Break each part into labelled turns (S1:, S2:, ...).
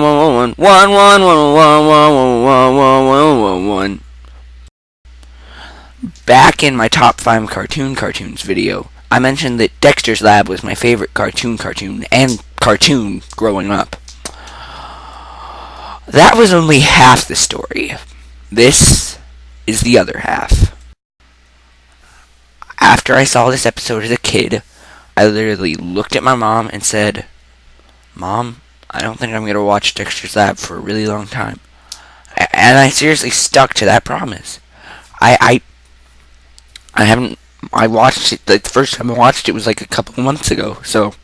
S1: 1. Back in my top 5 cartoons video, I mentioned that Dexter's Lab was my favorite cartoon growing up. That was only half the story. This is the other half. After I saw this episode as a kid, I literally looked at my mom and said, "Mom, I don't think I'm going to watch Dexter's Lab for a really long time." And I seriously stuck to that promise. I watched it, the first time I watched it was like a couple of months ago, so,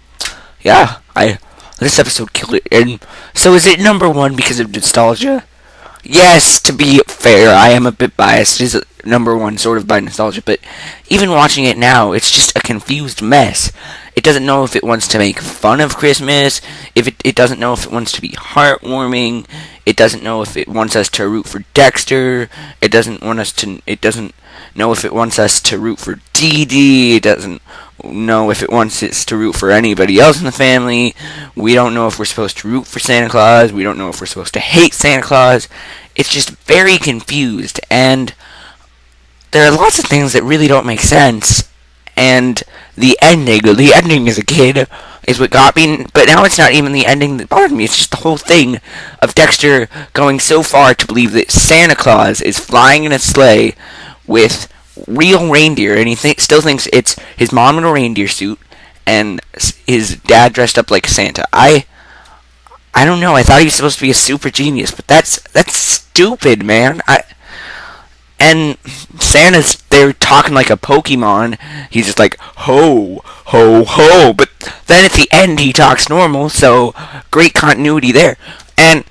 S1: yeah. I This episode killed it. And so is it number one because of nostalgia? Yes, to be fair, I am a bit biased. It is number one sort of by nostalgia, but even watching it now, it's just a confused mess. It doesn't know if it wants to make fun of Christmas, if it doesn't know if it wants to be heartwarming, it doesn't know if it wants us to root for Dexter, it doesn't know if it wants us to root for Dee Dee, it doesn't know if it wants us to root for anybody else in the family, we don't know if we're supposed to root for Santa Claus, we don't know if we're supposed to hate Santa Claus. It's just very confused, and there are lots of things that really don't make sense, and the ending as a kid is what got me, but now it's not even the ending that bothered me, it's just the whole thing of Dexter going so far to believe that Santa Claus is flying in a sleigh with real reindeer, and he still thinks it's his mom in a reindeer suit, and his dad dressed up like Santa. I don't know, I thought he was supposed to be a super genius, but that's stupid, man. And Santa's there talking like a Pokemon. He's just like, ho, ho, ho. But then at the end, he talks normal, so great continuity there. And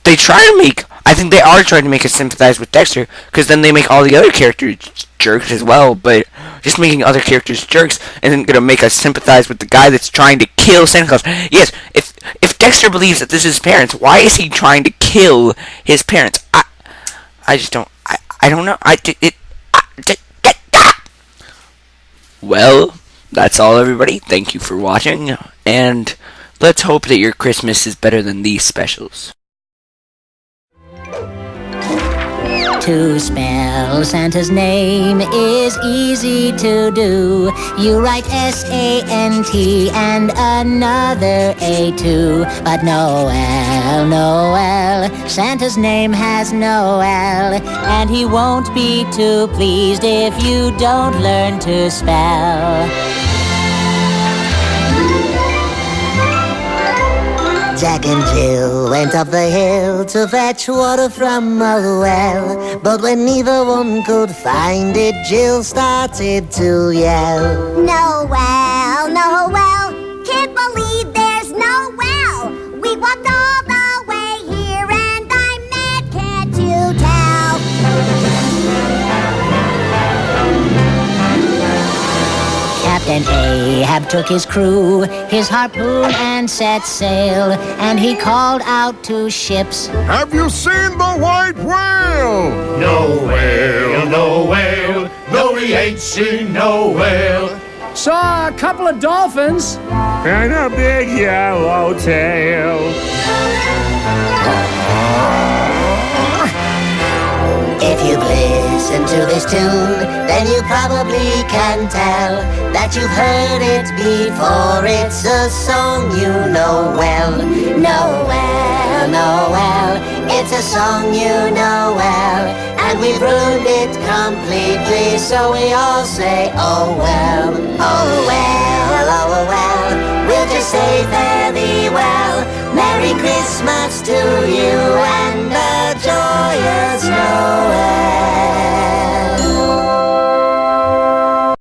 S1: they try to make, I think they are trying to make us sympathize with Dexter, because then they make all the other characters jerks as well, but just making other characters jerks isn't going to make us sympathize with the guy that's trying to kill Santa Claus. Yes, if Dexter believes that this is his parents, why is he trying to kill his parents? I just don't. I don't know. Well, that's all, everybody. Thank you for watching, and let's hope that your Christmas is better than these specials.
S2: To spell Santa's name is easy to do. You write S-A-N-T and another A too. But Noel, Noel, Santa's name has no L, and he won't be too pleased if you don't learn to spell. Jack and Jill went up the hill to fetch water from a well, but when neither one could find it, Jill started to yell.
S3: Noel, Noel, can't believe there's no well. We walked all the way here and I'm mad, can't you tell?
S2: Captain Ahab took his crew, his harpoon, and set sail, and he called out to ships,
S4: Have you seen the white whale?
S5: No whale, no whale, no we ain't seen no whale.
S6: Saw a couple of dolphins.
S4: And a big yellow tail.
S2: If you've listened to this tune, then you probably can tell that you've heard it before. It's a song you know well. Noel, Noel, it's a song you know well. And we've ruined it completely, so we all say, oh well, oh well, oh well. We'll just say fare thee well. Merry Christmas to you.